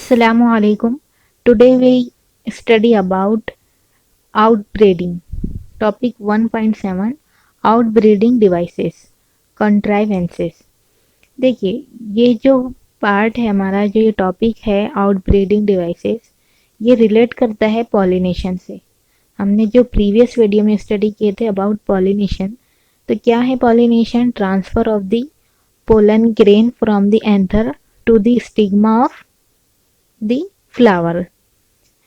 Assalamu alaikum. Today we study about outbreeding. Topic 1.7 Outbreeding devices contrivances. देखिए ये जो part है हमारा जो ये टॉपिक है आउटब्रीडिंग डिवाइसेस ये रिलेट करता है पॉलिनेशन से। हमने जो प्रीवियस वीडियो में स्टडी किए थे अबाउट पॉलिनेशन, तो क्या है pollination? Transfer of the pollen grain from the anther to the stigma of the flower,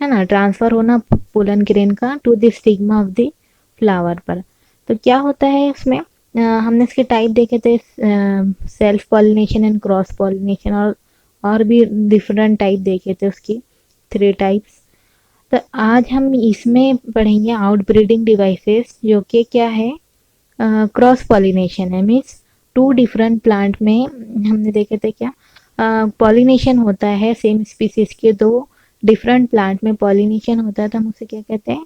है ना, ट्रांसफर होना पोलन ग्रेन का to the stigma of the flower पर। तो क्या होता है इसमें? हमने इसके टाइप देखे थे, self pollination and cross pollination, और भी डिफरेंट टाइप देखे थे उसकी, 3 टाइप्स। तो आज हम इसमें पढ़ेंगे आउटब्रीडिंग डिवाइसेस, जो कि क्या है, क्रॉस पॉलिनेशन है। मीन्स 2 डिफरेंट प्लांट में हमने देखे थे क्या पॉलिनेशन होता है, सेम स्पीसीज के 2 डिफरेंट प्लांट में पॉलिनेशन होता है, तो हम उसे क्या कहते हैं?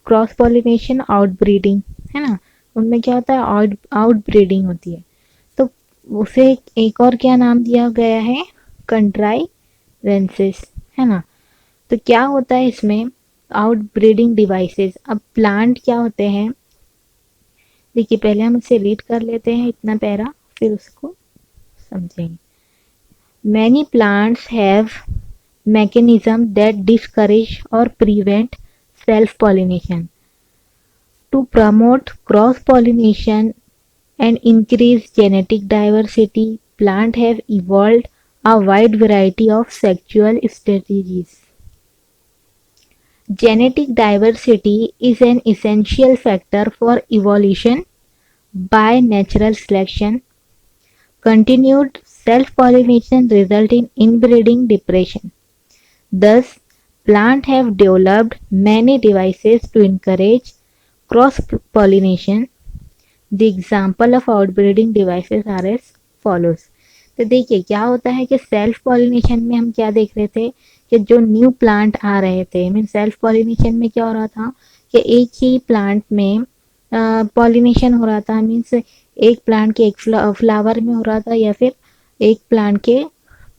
क्रॉस पॉलिनेशन, आउटब्रीडिंग, है ना। उनमें क्या होता है? आउटब्रीडिंग होती है। तो उसे एक और क्या नाम दिया गया है? कंट्राइवेंसिस, है ना। तो क्या होता है इसमें आउटब्रीडिंग डिवाइसेस? अब प्लांट क्या होते हैं, देखिए पहले हम इसे रीड कर लेते हैं इतना पैरा, फिर उसको समझेंगे। Many plants have mechanism that discourage or prevent self-pollination. To promote cross-pollination and increase genetic diversity, plants have evolved a wide variety of sexual strategies. Genetic diversity is an essential factor for evolution by natural selection. Continued self-pollination results in inbreeding depression. Thus, plants have developed many devices to encourage cross-pollination. The example of outbreeding devices are as follows. तो देखिए क्या होता है कि self pollination में हम क्या देख रहे थे कि जो न्यू प्लांट आ रहे थे, मीन सेल्फ पॉलिनेशन में क्या हो रहा था कि एक ही प्लांट में पॉलिनेशन हो रहा था। मीन्स एक प्लांट के एक फ्लावर में हो रहा था, या फिर एक प्लांट के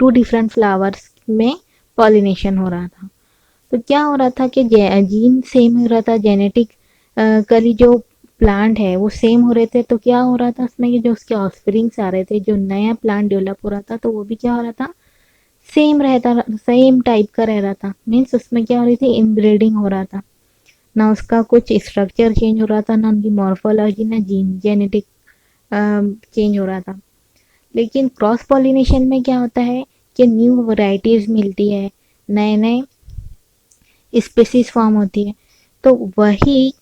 2 डिफरेंट फ्लावर्स में पॉलिनेशन हो रहा था। तो क्या हो रहा था कि जीन सेम हो रहा था, जेनेटिक कली जो प्लांट है वो सेम हो रहे थे। तो क्या हो रहा था उसमें कि जो उसके ऑफस्प्रिंग्स आ रहे थे, जो नया प्लांट डेवलप हो रहा था, तो वो भी क्या हो रहा था? सेम रहता, सेम टाइप का रह रहा था। मीन्स उसमें क्या हो रही थी? इनब्रीडिंग हो रहा था। ना उसका कुछ स्ट्रक्चर चेंज हो रहा था, ना उनकी मॉर्फोलॉजी, ना जीन जेनेटिक चेंज हो रहा था। लेकिन क्रॉस पॉलिनेशन में क्या होता है कि न्यू वैरायटीज मिलती है, नए नए स्पीसीज फॉर्म होती है। तो वही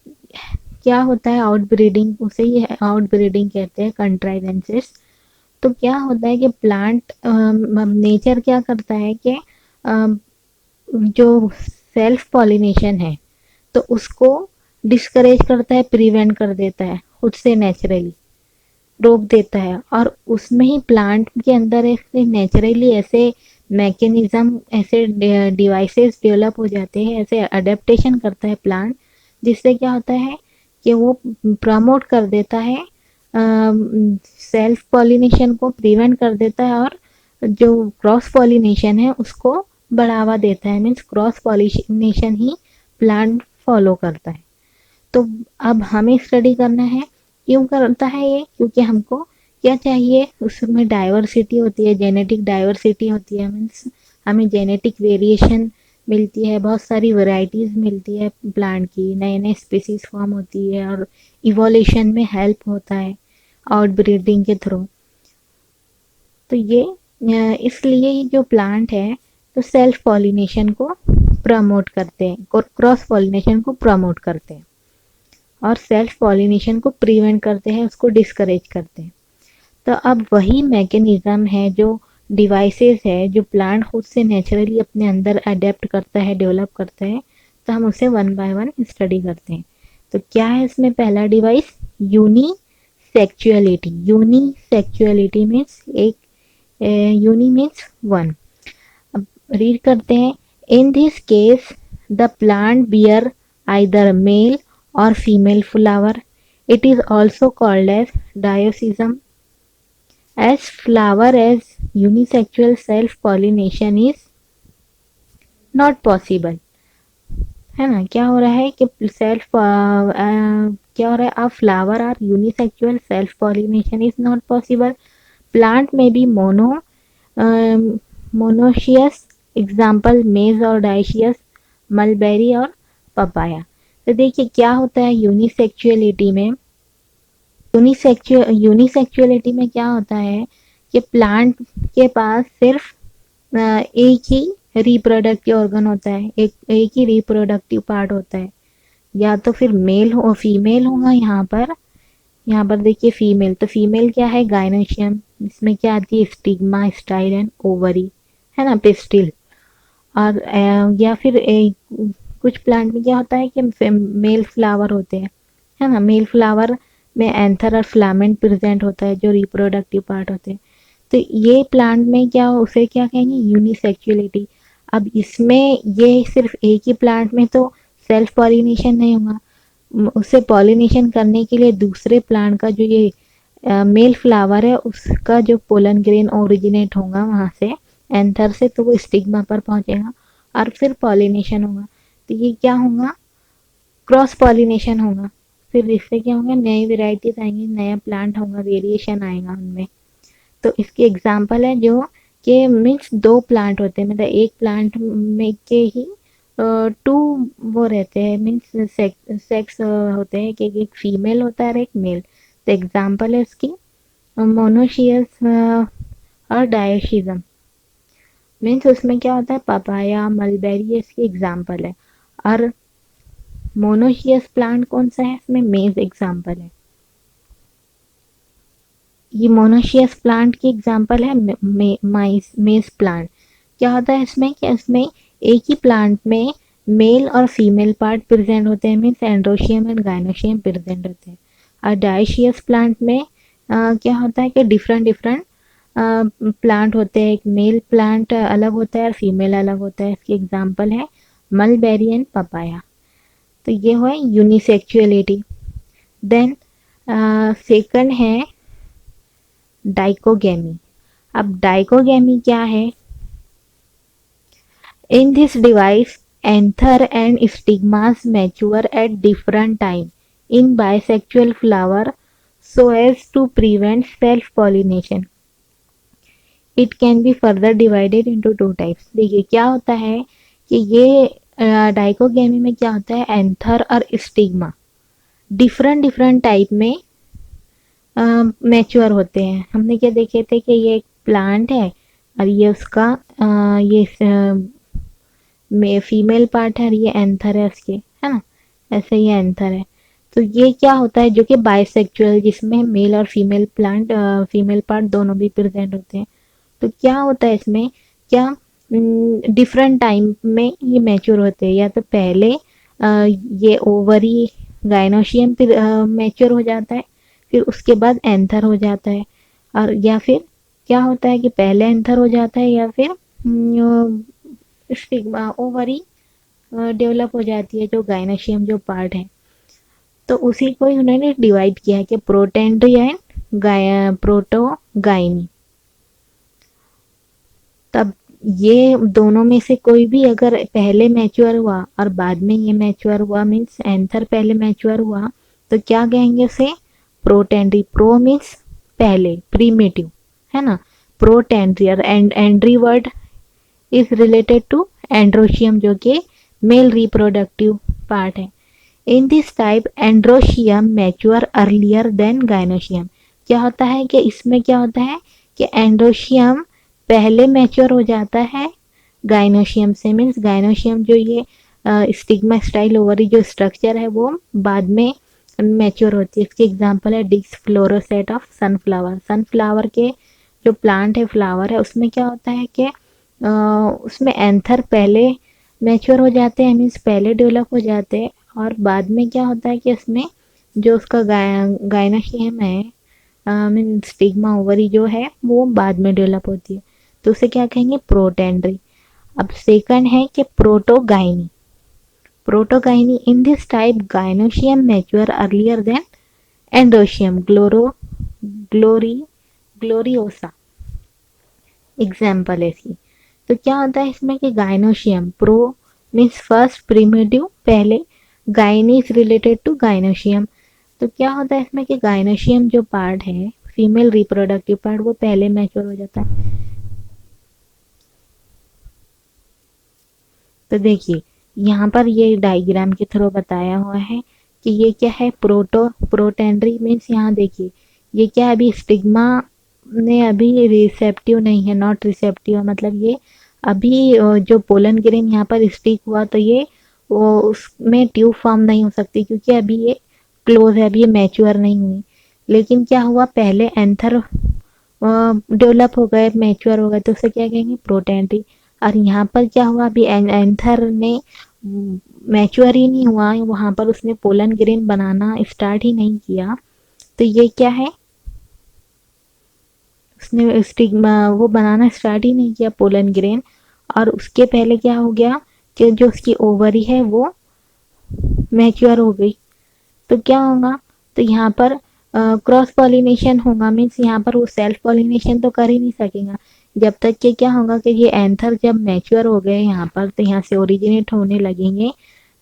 क्या होता है? आउटब्रीडिंग, उसे ही आउटब्रीडिंग कहते हैं, कंट्राइवेंसेस। तो क्या होता है कि प्लांट नेचर क्या करता है कि जो सेल्फ पॉलिनेशन है तो उसको डिस्करेज करता है, प्रिवेंट कर देता है, खुद से नेचुरली रोक देता है। और उसमें ही प्लांट के अंदर ऐसे नेचुरली ऐसे मैकेनिज्म, ऐसे डिवाइसेस डेवलप हो जाते हैं, ऐसे अडेप्टेशन करता है प्लांट, जिससे क्या होता है कि वो प्रमोट कर देता है, सेल्फ पॉलिनेशन को प्रिवेंट कर देता है, और जो क्रॉस पॉलिनेशन है उसको बढ़ावा देता है। मीन्स क्रॉस पॉलिनेशन ही प्लांट फॉलो करता है। तो अब हमें स्टडी करना है क्यों करता है ये, क्योंकि हमको क्या चाहिए, उसमें डाइवर्सिटी होती है, जेनेटिक डाइवर्सिटी होती है। मीन्स हमें जेनेटिक वेरिएशन मिलती है, बहुत सारी वैरायटीज मिलती है प्लांट की, नए नए स्पीसीज फॉर्म होती है, और इवोल्यूशन में हेल्प होता है आउटब्रीडिंग के थ्रू। तो ये इसलिए ये जो प्लांट है तो सेल्फ पॉलिनेशन को प्रमोट करते हैं, और क्रॉस पॉलिनेशन को प्रमोट करते हैं, और सेल्फ पॉलिनेशन को प्रिवेंट करते हैं, उसको डिस्करेज करते हैं। तो अब वही मैकेनिज्म है, जो डिवाइसेस है, जो प्लांट खुद से नेचुरली अपने अंदर अडेप्ट करता है, डेवलप करता है। तो हम उसे 1 बाय 1 स्टडी करते हैं। तो क्या है इसमें पहला डिवाइस? यूनिसेक्सुअलिटी। यूनिसेक्सुअलिटी मीन्स एक, यूनि मीन्स 1। अब रीड करते हैं। In this case the plant bear either male or female flower. It is also called as dioecium. As flower as unisexual self-pollination is not possible, है ना। क्या हो रहा है कि क्या हो रहा है, a flower are unisexual, self pollination is not possible, plant में बी मोनोशियस, एग्जाम्पल मेज और डाइशियस, मलबेरी और पपाया। तो देखिए क्या होता है यूनिसेक्सुअलिटी में, यूनिसेक्सुअलिटी में क्या होता है कि प्लांट के पास सिर्फ एक ही रिप्रोडक्टिव ऑर्गन होता है, एक ही रिप्रोडक्टिव पार्ट होता है, या तो फिर मेल हो फीमेल होगा यहाँ पर देखिए फीमेल, तो फीमेल क्या है गायनोशियम, इसमें क्या आती है स्टिग्मा, स्टाइल एंड ओवरी, है ना, पिस्टिल। और या फिर कुछ प्लांट में क्या होता है कि मेल फ्लावर होते हैं, है ना, मेल फ्लावर में एंथर और फिलामेंट प्रेजेंट होता है जो रिप्रोडक्टिव पार्ट होते हैं। तो ये प्लांट में क्या, उसे क्या कहेंगे यूनिसेक्सुअलिटी। अब इसमें ये सिर्फ एक ही प्लांट में तो सेल्फ पॉलिनेशन नहीं होगा, उसे पॉलिनेशन करने के लिए दूसरे प्लांट का जो ये मेल फ्लावर है उसका जो पोलन ग्रेन ओरिजिनेट होगा वहाँ से एंथर से, तो वो स्टिग्मा पर पहुंचेगा और फिर पॉलिनेशन होगा। तो ये क्या होगा, क्रॉस पॉलिनेशन होगा, फिर इससे क्या होगा नई वेराइटीज आएंगी, नया प्लांट होगा, वेरिएशन आएगा उनमें। तो इसकी एग्जांपल है जो कि मीन्स दो प्लांट होते हैं, मतलब एक प्लांट में के ही टू वो रहते हैं, मीन्स सेक्स होते हैं कि एक फीमेल होता है और एक मेल। तो एग्जांपल है इसकी मोनोशियस और डायोशिज्म, मीन्स उसमें क्या होता है पपाया, मलबेरी, ये इसकी एग्जांपल है। और मोनोशियस प्लांट कौन सा है, इसमें मेज एग्जांपल है। ये मोनोशियस प्लांट की एग्जांपल है मेज प्लांट। क्या होता है इसमें कि इसमें एक ही प्लांट में मेल और फीमेल पार्ट प्रेजेंट होते हैं, means androecium and gynoecium present होते हैं। और डायशियस प्लांट में क्या होता है कि डिफरेंट डिफरेंट प्लांट होते हैं, एक मेल प्लांट अलग होता है और फीमेल अलग होता है। इसकी एग्जांपल है मलबेरी एंड पपाया। तो ये हुआ यूनिसेक्सुअलिटी। देन सेकंड है डाइकोगेमी। अब डाइकोगेमी क्या है, in this device anther and stigmas mature at different time in bisexual flower so as to prevent self pollination. It can be further divided into two types. देखिए क्या होता है कि ये डाइकोगेमी में क्या होता है, एंथर और स्टिग्मा डिफरेंट डिफरेंट टाइप में मैच्योर होते हैं। हमने क्या देखे थे कि ये एक प्लांट है और ये उसका ये फीमेल पार्ट है और ये एंथर है उसके, है ना, ऐसे ये एंथर है। तो ये क्या होता है जो कि बाइसेक्सुअल, जिसमें मेल और फीमेल पार्ट दोनों भी प्रेजेंट होते हैं। तो क्या होता है इसमें, क्या डिफरेंट टाइम में ये मैच्योर होते हैं, या तो पहले ये ओवरी गाइनोशियम मैच्योर हो जाता है, फिर उसके बाद एंथर हो जाता है, और या फिर क्या होता है कि पहले एंथर हो जाता है या फिर स्टिग्मा ओवरी डेवलप हो जाती है जो गाइनोशियम जो पार्ट है। तो उसी को ही उन्होंने डिवाइड किया है कि प्रोटेंड्री एंड प्रोटोगाइनी। तब ये दोनों में से कोई भी अगर पहले मैच्योर हुआ और बाद में ये मैच्योर हुआ, मीन्स एंथर पहले मैच्योर हुआ, तो क्या कहेंगे उसे प्रोटेंड्री। प्रो मीन्स पहले, प्रीमेटिव, है ना, प्रोटेंड्री। और andry word is related to androecium जो कि मेल रिप्रोडक्टिव पार्ट है। In this type androecium mature earlier than gynoecium. क्या होता है कि इसमें क्या होता है कि एंड्रोशियम पहले मैच्योर हो जाता है गाइनोशियम से, मीन्स गाइनोशियम जो ये स्टिग्मा स्टाइल ओवरी जो स्ट्रक्चर है वो बाद में मैच्योर होती है। इसकी एग्जांपल है डिक्स फ्लोरोसेट ऑफ सनफ्लावर। सनफ्लावर के जो प्लांट है, फ्लावर है, उसमें क्या होता है कि उसमें एंथर पहले मैच्योर हो जाते हैं, मीन्स पहले डेवलप हो जाते हैं, और बाद में क्या होता है कि इसमें जो उसका गायनोशियम है, मीन स्टिग्मा ओवरी जो है वो बाद में डेवलप होती है, तो उसे क्या कहेंगे प्रोटेंड्री। अब सेकंड है कि protogyny. Protogyny in this type gynoecium mature earlier than androecium Gloriosa. Example है इसकी, तो क्या होता है इसमें कि gynoecium pro means first primitive, पहले gyny is related to gynoecium. तो क्या होता है इसमें कि गाइनोशियम जो पार्ट है फीमेल रिप्रोडक्टिव पार्ट वो पहले मैच्योर हो जाता है। तो देखिए यहाँ पर ये डायग्राम के थ्रू बताया हुआ है कि ये क्या है, प्रोटेंडरी मीन्स यहाँ देखिए ये क्या अभी स्टिग्मा ने अभी रिसेप्टिव नहीं है, नॉट रिसेप्टिव मतलब ये अभी जो पोलन ग्रेन यहाँ पर स्टिक हुआ तो ये वो उसमें ट्यूब फॉर्म नहीं हो सकती क्योंकि अभी ये क्लोज है, अभी ये मैच्योर नहीं हुई। लेकिन क्या हुआ पहले एंथर डेवलप हो गए, मैच्योर हो गए तो उसे क्या कहेंगे, प्रोटेंडरी। और यहाँ पर क्या हुआ अभी एंथर ने मैच्योर ही नहीं हुआ, वहाँ पर उसने पोलन ग्रेन बनाना स्टार्ट ही नहीं किया। तो ये क्या है, उसने स्टिग्मा वो बनाना स्टार्ट ही नहीं किया पोलन ग्रेन। और उसके पहले क्या हो गया कि जो उसकी ओवरी है वो मैच्योर हो गई। तो क्या होगा, तो यहाँ पर क्रॉस पॉलिनेशन होगा, मीन्स यहाँ पर वो सेल्फ पॉलिनेशन तो कर ही नहीं सकेगा जब तक कि क्या होगा कि ये एंथर जब मैच्योर हो गए यहाँ पर तो यहाँ से ओरिजिनेट होने लगेंगे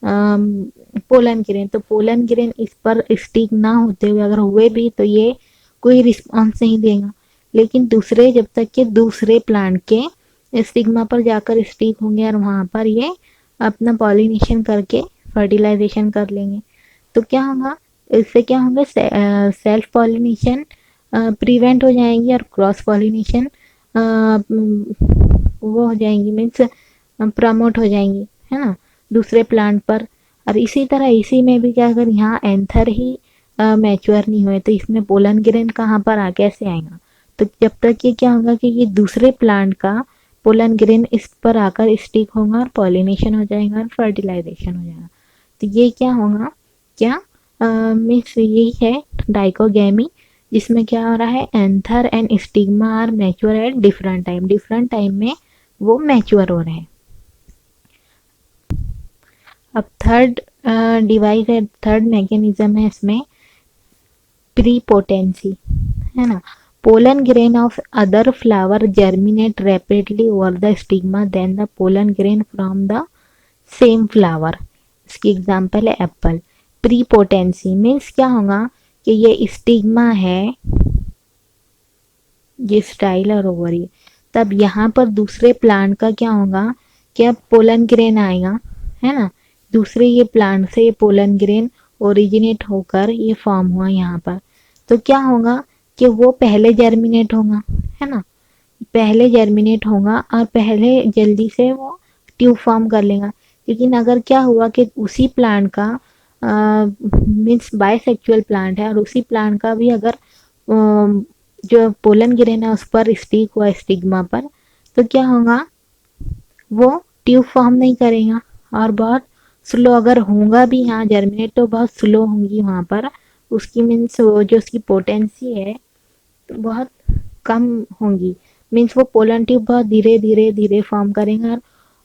पोलन ग्रेन। तो पोलन ग्रेन इस पर स्टिक ना होते हुए अगर हुए भी तो ये कोई रिस्पॉन्स नहीं देगा। लेकिन दूसरे जब तक के दूसरे प्लांट के स्टिग्मा पर जाकर स्टिक होंगे और वहाँ पर ये अपना पॉलिनेशन करके फर्टिलाइजेशन कर लेंगे। तो क्या होगा, इससे क्या होगा, सेल्फ पॉलिनेशन प्रिवेंट हो जाएंगी और क्रॉस पॉलिनेशन वो हो जाएंगी, मीन्स प्रमोट हो जाएंगी, है ना, दूसरे प्लांट पर। और इसी तरह इसी में भी क्या, अगर यहाँ एंथर ही मैच्योर नहीं हुए तो इसमें पोलन ग्रेन कहाँ पर आ कैसे आएगा। तो जब तक ये क्या होगा कि ये दूसरे प्लांट का पोलन ग्रेन इस पर आकर स्टिक होगा और पॉलिनेशन हो जाएगा और फर्टिलाइजेशन हो जाएगा। तो ये क्या होगा, क्या मीन्स यही है डाइकोगेमी, जिसमें क्या हो रहा है anther and stigma are mature at different time में वो मैच्योर हो रहे हैं। अब थर्ड डिवाइस है, थर्ड मैकेनिज्म है इसमें प्रीपोटेंसी, है ना। Pollen grain of other flower germinate rapidly over the stigma than the pollen grain from the same flower. इसकी एग्जांपल है एप्पल। प्रीपोटेंसी मीन्स क्या होगा कि ये स्टिग्मा है, ये स्टाइल और ओवरी, तब यहाँ पर दूसरे प्लांट का क्या होगा, क्या पोलन ग्रेन आएगा, है ना। दूसरे ये प्लांट से ये पोलन ग्रेन ओरिजिनेट होकर ये फॉर्म हुआ यहाँ पर। तो क्या होगा कि वो पहले जर्मिनेट होगा, है ना, पहले जर्मिनेट होगा और पहले जल्दी से वो ट्यूब फॉर्म कर लेगा। लेकिन अगर क्या हुआ कि उसी प्लांट का मीन्स बायसेक्सुअल प्लांट है और उसी प्लांट का भी अगर जो पोलन ग्रेन है उस पर स्टिक हुआ स्टिग्मा पर, तो क्या होगा वो ट्यूब फॉर्म नहीं करेगा और बहुत स्लो, अगर होगा भी यहाँ जर्मिनेट तो बहुत स्लो होंगी वहाँ पर, उसकी मीन्स जो उसकी पोटेंसी है बहुत कम होंगी, मीन्स वो पोलन ट्यूब बहुत धीरे धीरे धीरे फॉर्म करेंगे और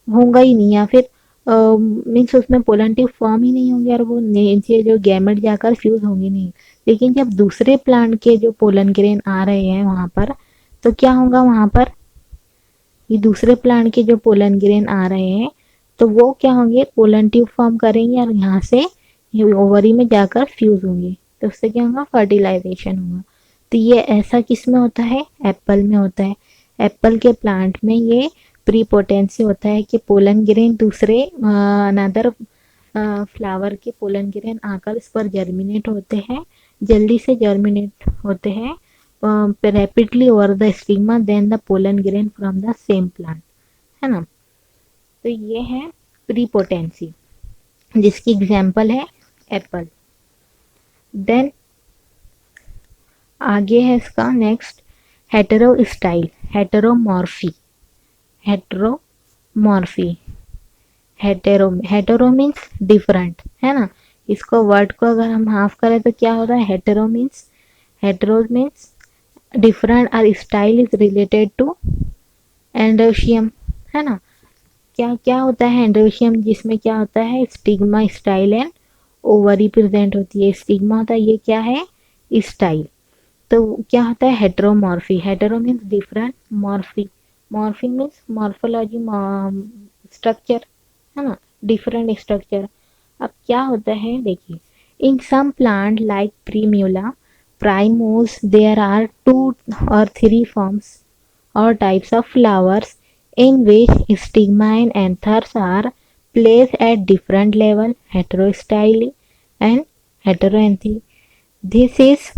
होगा ही नहीं, या फिर मीन्स उसमें पोलन ट्यूब फॉर्म ही नहीं होंगे और वो नीचे जो गैमेट जाकर फ्यूज होंगे नहीं। लेकिन जब दूसरे प्लांट के जो पोलन ग्रेन आ रहे हैं वहाँ पर, तो क्या होगा वहाँ पर ये दूसरे प्लांट के जो पोलन ग्रेन आ रहे हैं तो वो क्या होंगे, पोलन ट्यूब फॉर्म करेंगे और यहाँ से ये ओवरी में जाकर फ्यूज होंगे, तो उससे क्या होगा, फर्टिलाइजेशन होगा। तो ये ऐसा किस में होता है, एप्पल में होता है। एप्पल के प्लांट में ये प्रीपोटेंसी होता है कि पोलन ग्रेन दूसरे अनदर फ्लावर के पोलन ग्रेन आकर इस पर जर्मिनेट होते हैं, जल्दी से जर्मिनेट होते हैं rapidly over the stigma than the pollen grain from the same plant, है ना। तो ये है प्रीपोटेंसी, जिसकी एग्जाम्पल है एप्पल। देन आगे है इसका next hetero style, heteromorphy. Heteromorphy, hetero means different, है ना। इसको वर्ड को अगर हम हाफ करें तो क्या होता है, हेटेरो मीन्स डिफरेंट और style is related to androecium, है ना। क्या क्या होता है एंडोशियम, जिसमें क्या होता है stigma style and ovary present होती है। स्टिग्मा होता है, ये क्या है स्टाइल। तो क्या होता है heteromorphy, hetero means different, morphy morphy means morphology, structure, है ना, डिफरेंट स्ट्रक्चर। अब क्या होता है देखिए, in some plant like primula primrose there are 2 or 3 forms or types of flowers in which stigma and anthers are placed at different level, heterostyle and heteroanthy. This is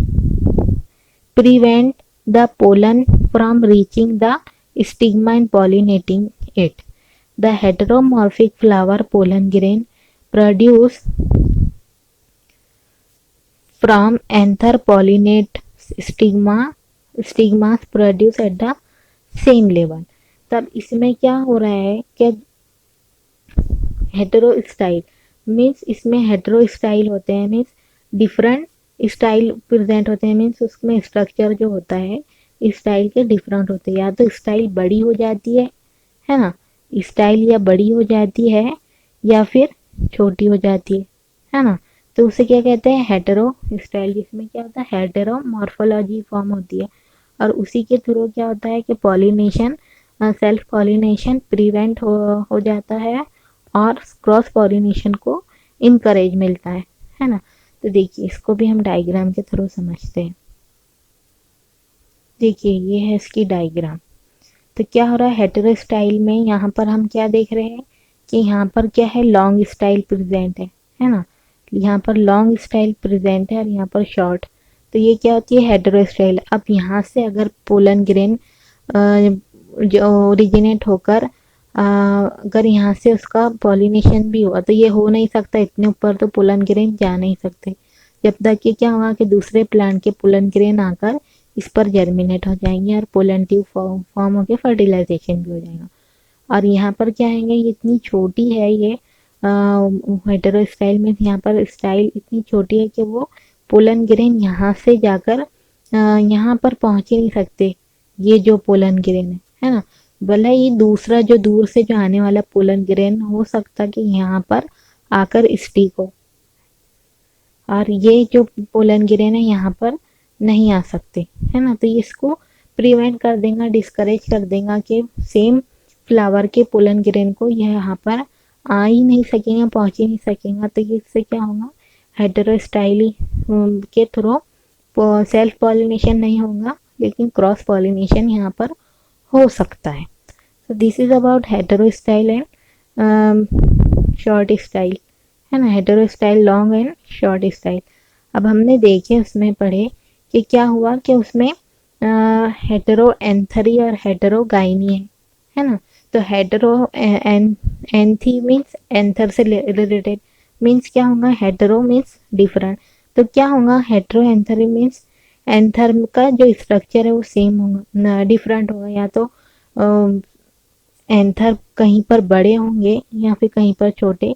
prevent the pollen from reaching the stigma and pollinating it. The heteromorphic flower pollen grain produced from anther pollinate stigmas produced at the same level. तब इसमें क्या हो रहा है कि hetero style means इसमें hetero style होते हैं, मीन्स डिफरेंट स्टाइल प्रेजेंट होते हैं, मीन्स उसमें स्ट्रक्चर जो होता है स्टाइल के डिफरेंट होते हैं। या तो स्टाइल बड़ी हो जाती है ना, स्टाइल या बड़ी हो जाती है या फिर छोटी हो जाती है ना, तो उसे क्या कहते हैं हेटेरो स्टाइल, जिसमें क्या होता है हेटेरो मॉर्फोलॉजी फॉर्म होती है। और उसी के थ्रू क्या होता है कि पॉलिनेशन, सेल्फ पॉलिनेशन प्रिवेंट हो जाता है और क्रॉस पॉलिनेशन को इनकरेज मिलता है ना। तो देखिए इसको भी हम डायग्राम के थ्रू समझते हैं। देखिए ये है इसकी डायग्राम। तो क्या हो रहा है हेटेरो स्टाइल में, यहाँ पर हम क्या देख रहे हैं कि यहाँ पर क्या है लॉन्ग स्टाइल प्रेजेंट है ना, यहाँ पर लॉन्ग स्टाइल प्रेजेंट है और यहाँ पर शॉर्ट। तो ये क्या होती है हेटेरो स्टाइल। अब यहाँ से अगर पोलन ग्रेन जो ओरिजिनेट होकर अगर यहाँ से उसका पॉलिनेशन भी हुआ, तो ये हो नहीं सकता, इतने ऊपर तो पोलन ग्रेन जा नहीं सकते, जब तक कि क्या होगा कि दूसरे प्लांट के पोलन ग्रेन आकर इस पर जर्मिनेट हो जाएंगे और पोलन ट्यूब फॉर्म होकर फर्टिलाइजेशन भी हो जाएगा। और यहाँ पर क्या आएंगे, ये इतनी छोटी है ये हेटेरो स्टाइल में, यहाँ पर स्टाइल इतनी छोटी है कि वो पोलन ग्रेन यहाँ से जाकर यहाँ पर पहुँच ही नहीं सकते। ये जो पोलन ग्रेन है ना, भले ये दूसरा जो दूर से जो आने वाला पोलन ग्रेन हो सकता कि यहाँ पर आकर स्टिक हो, और ये जो पोलन ग्रेन है यहाँ पर नहीं आ सकते, है ना। तो ये इसको प्रिवेंट कर देगा, डिस्करेज कर देगा कि सेम फ्लावर के पोलन ग्रेन को यह यहाँ पर आ ही नहीं सकेगा, पहुँच ही नहीं सकेगा। तो ये इससे क्या होगा हेटेरोस्टाइली के थ्रू सेल्फ पॉलिनेशन नहीं होगा, लेकिन क्रॉस पॉलिनेशन यहाँ पर हो सकता है। तो this is about hetero style and short style, है ना, hetero style long and short style. अब हमने देखे उसमें पढ़े कि क्या हुआ कि उसमें हेटेरो एंथरी और हेटेरो गाइनी है ना। तो हेटेरो एंथी मीन्स एंथर से रिलेटेड, मीन्स क्या होगा हेटेरो मीन्स डिफरेंट। तो क्या होगा हेटेरो एंथरी मीन्स एंथर का जो स्ट्रक्चर है वो सेम होगा, डिफरेंट होगा, या तो एंथर कहीं पर बड़े होंगे या फिर कहीं पर छोटे,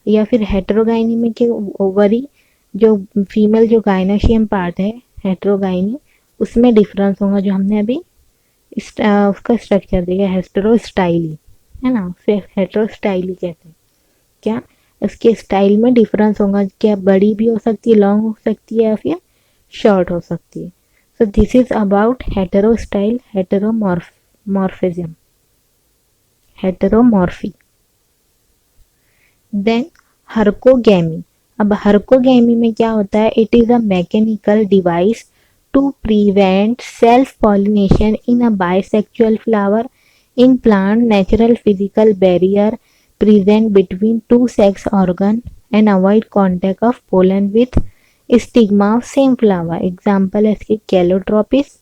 या फिर हेटेरोगाइनी में कि ओवरी जो फीमेल जो गाइनोशियम पार्ट है हेटेरोगाइनी उसमें डिफरेंस होगा, जो हमने अभी उसका स्ट्रक्चर देखा हेटेरोस्टाइली, है ना, उसे हेटेरोस्टाइली कहते हैं। क्या इसके स्टाइल में डिफरेंस होगा, क्या बड़ी भी हो सकती है, लॉन्ग हो सकती है या फिर शॉर्ट हो सकती है। So this is about heterostyle heteromorphism heteromorphy. Then herkogamy. अब हर्कोगैमी में क्या होता है, it is a mechanical device to prevent self pollination in a bisexual flower in plant, natural physical barrier present between two sex organ and avoid contact of pollen with stigma of same flower. Example is Calotropis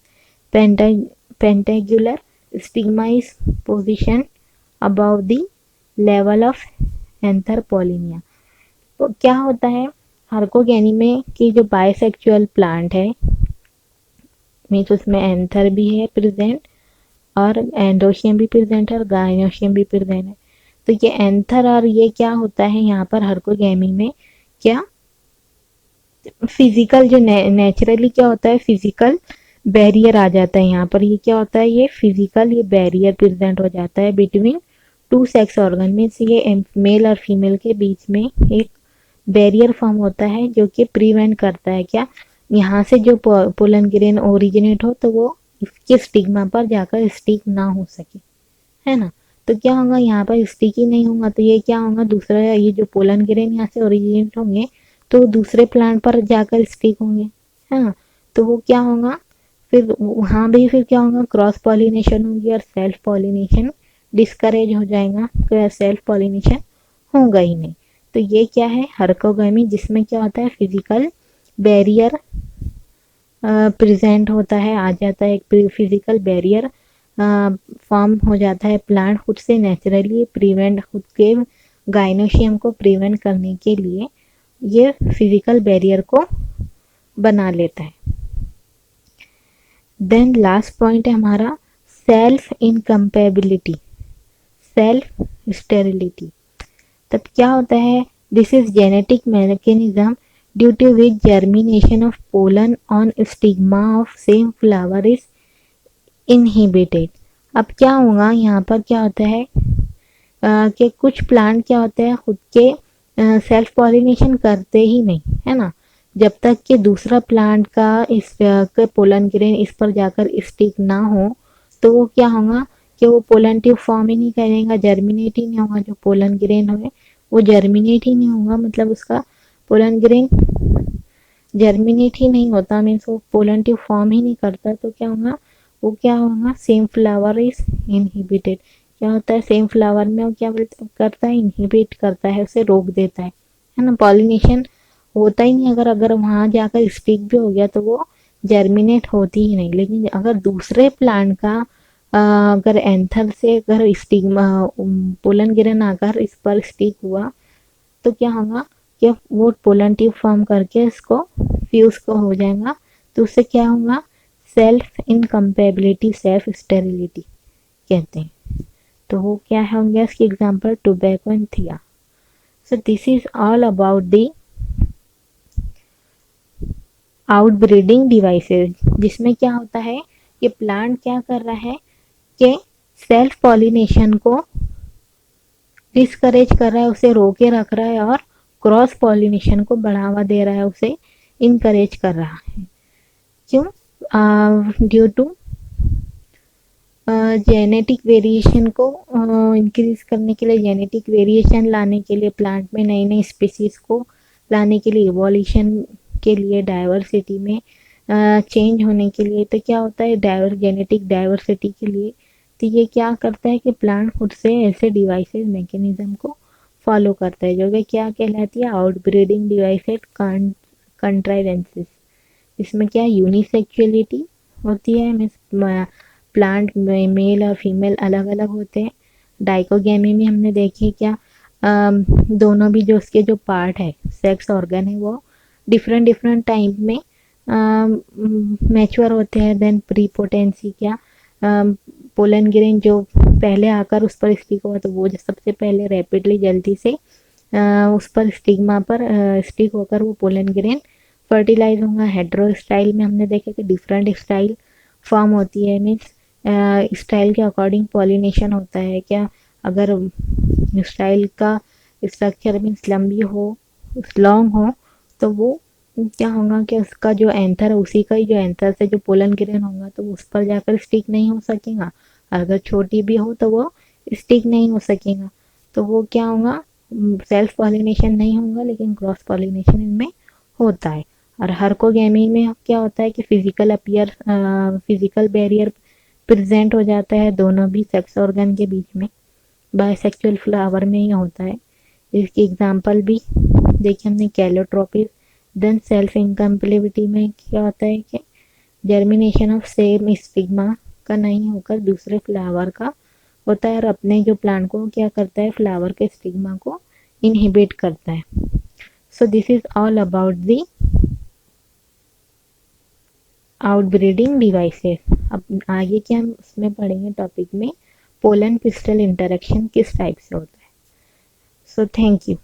pentagular. Stigma is positioned above the level of anther pollinia. तो क्या होता है हर्कोगैनी में कि जो bisexual plant है means उसमें anther भी है प्रेजेंट और एंडोशियम भी प्रेजेंट है और गाइनोशियम भी प्रेजेंट है। तो ये एंथर और ये क्या होता है यहाँ पर हर्कोगैमी में, क्या फिजिकल जो नेचुरली क्या होता है फिजिकल बैरियर आ जाता है यहाँ पर। ये क्या होता है ये फिजिकल ये बैरियर प्रेजेंट हो जाता है between two sex organ, means ये मेल और फीमेल के बीच में एक बैरियर फॉर्म होता है जो कि प्रिवेंट करता है क्या यहाँ से जो पोलन ग्रेन ओरिजिनेट हो तो वो इसके स्टिग्मा पर जाकर स्टिक ना हो सके, है ना। तो क्या होगा, यहाँ पर स्टिक ही नहीं होगा तो ये क्या होगा, दूसरा ये जो पोलन ग्रेन यहाँ से ओरिजिनेट होंगे तो दूसरे प्लांट पर जाकर स्टिक होंगे, है ना। तो वो क्या होगा, फिर वहाँ भी फिर क्या होगा, क्रॉस पॉलिनेशन होगी और सेल्फ पॉलिनेशन डिस्करेज हो जाएगा, तो सेल्फ पॉलिनेशन होगा ही नहीं। तो ये क्या है, हर्कोगमी, जिसमें क्या होता है, फिजिकल बैरियर प्रेजेंट होता है, आ जाता है एक फिजिकल बैरियर फॉर्म हो जाता है, प्लांट खुद से नेचुरली प्रिवेंट, खुद के गाइनोशियम को प्रिवेंट करने के लिए ये फिजिकल बैरियर को बना लेता है। देन लास्ट पॉइंट है हमारा सेल्फ इनकम्पेबिलिटी, सेल्फ स्टेरिलिटी। तब क्या होता है, this is genetic mechanism due to which germination of pollen on stigma of same flower is inhibited. अब क्या होगा, यहाँ पर क्या होता है कि कुछ प्लांट क्या होते हैं, खुद के सेल्फ पॉलिनेशन करते ही नहीं, है ना। जब तक कि दूसरा प्लांट का इस के पोलन ग्रेन इस पर जाकर स्टिक ना हो तो वो क्या होगा कि वो पोलन ट्यूब फॉर्म ही नहीं करेगा, जर्मिनेट ही नहीं होगा, जो पोलन ग्रेन है वो जर्मिनेट ही नहीं होगा, मतलब उसका पोलन ग्रेन जर्मिनेट ही नहीं होता, मीन्स वो पोलन ट्यूब फॉर्म ही नहीं करता। तो क्या होगा, वो क्या होगा, सेम फ्लावर इज इनहिबिटेड। क्या होता है, सेम फ्लावर में वो क्या करता है, इनहिबिट करता है, उसे रोक देता है ना। पॉलिनेशन होता ही नहीं, अगर अगर वहाँ जाकर स्टिक भी हो गया तो वो जर्मिनेट होती ही नहीं। लेकिन अगर दूसरे प्लांट का अगर एंथर से अगर स्टिग्मा पोलन गिरन आकर इस पर स्टिक हुआ तो क्या होगा कि वो पोलन ट्यूब फॉर्म करके इसको फ्यूज को हो जाएगा, तो उससे क्या होगा, सेल्फ इनकम्पेबिलिटी, सेल्फ स्टेरिलिटी कहते हैं। तो वो क्या होंगे इसकी एग्जांपल, टोबैको एंड थिया। सो this is all about the outbreeding devices, जिसमें क्या होता है, ये प्लांट क्या कर रहा है कि सेल्फ पॉलिनेशन को डिस्करेज कर रहा है, उसे रोके रख रहा है, और क्रॉस पॉलिनेशन को बढ़ावा दे रहा है, उसे इनकरेज कर रहा है। क्यों, ड्यू टू जेनेटिक वेरिएशन को इंक्रीज करने के लिए, जेनेटिक वेरिएशन लाने के लिए, प्लांट में नई नई स्पीसीज को लाने के लिए, इवोल्यूशन के लिए, डाइवर्सिटी में चेंज होने के लिए। तो क्या होता है, जेनेटिक डाइवर्सिटी के लिए तो ये क्या करता है कि प्लांट खुद से ऐसे डिवाइसेस मैकेनिज्म को फॉलो करता है, जो कि क्या कहलाती है, आउटब्रीडिंग डिवाइसेस कंट्राइवेंसेस। इसमें क्या यूनिसेक्सुअलिटी होती है, मीन्स प्लांट में मेल और फीमेल अलग अलग होते हैं। डाइकोगेमी में हमने देखी क्या, दोनों भी जो उसके जो पार्ट है, सेक्स ऑर्गन है, वो डिफरेंट डिफरेंट टाइम में मैच्योर होते हैं। देन प्रीपोटेंसी क्या, पोलन ग्रेन जो पहले आकर उस पर स्टिक हुआ तो वो सबसे पहले रैपिडली जल्दी से उस पर स्टिग्मा पर स्टिक होकर वो पोलन ग्रेन फर्टिलाइज होगा। हेड्रो स्टाइल में हमने देखा कि डिफरेंट स्टाइल फॉर्म होती है, मीन्स स्टाइल के अकॉर्डिंग पॉलिनेशन होता है। क्या, अगर स्टाइल का स्ट्रक्चर मीन्स लंबी हो, लॉन्ग हो, तो वो क्या होगा कि उसका जो एंथर है, उसी का ही जो एंथर से जो पोलन ग्रेन होगा तो उस पर जाकर स्टिक नहीं हो सकेगा। अगर छोटी भी हो तो वो स्टिक नहीं हो सकेगा। तो वो क्या होगा, सेल्फ पॉलिनेशन नहीं होगा, लेकिन क्रॉस पॉलिनेशन इनमें होता है। और हर्कोगेमी में क्या होता है कि फिजिकल बैरियर प्रेजेंट हो जाता है दोनों भी सेक्स ऑर्गन के बीच में। बायसेक्सुअल फ्लावर में ही होता है। इसकी एग्जांपल भी देखिए हमने, कैलोट्रोपिस। देन सेल्फ इनकम्पेबिलिटी में क्या होता है कि जर्मिनेशन ऑफ सेम स्टिग्मा का नहीं होकर दूसरे फ्लावर का होता है, और अपने जो प्लांट को क्या करता है, फ्लावर के स्टिग्मा को इनहिबिट करता है। So this is all about the outbreeding devices. अब आगे क्या हम उसमें पढ़ेंगे टॉपिक में, पोलन पिस्टल इंटरेक्शन किस टाइप से होता है। So thank you.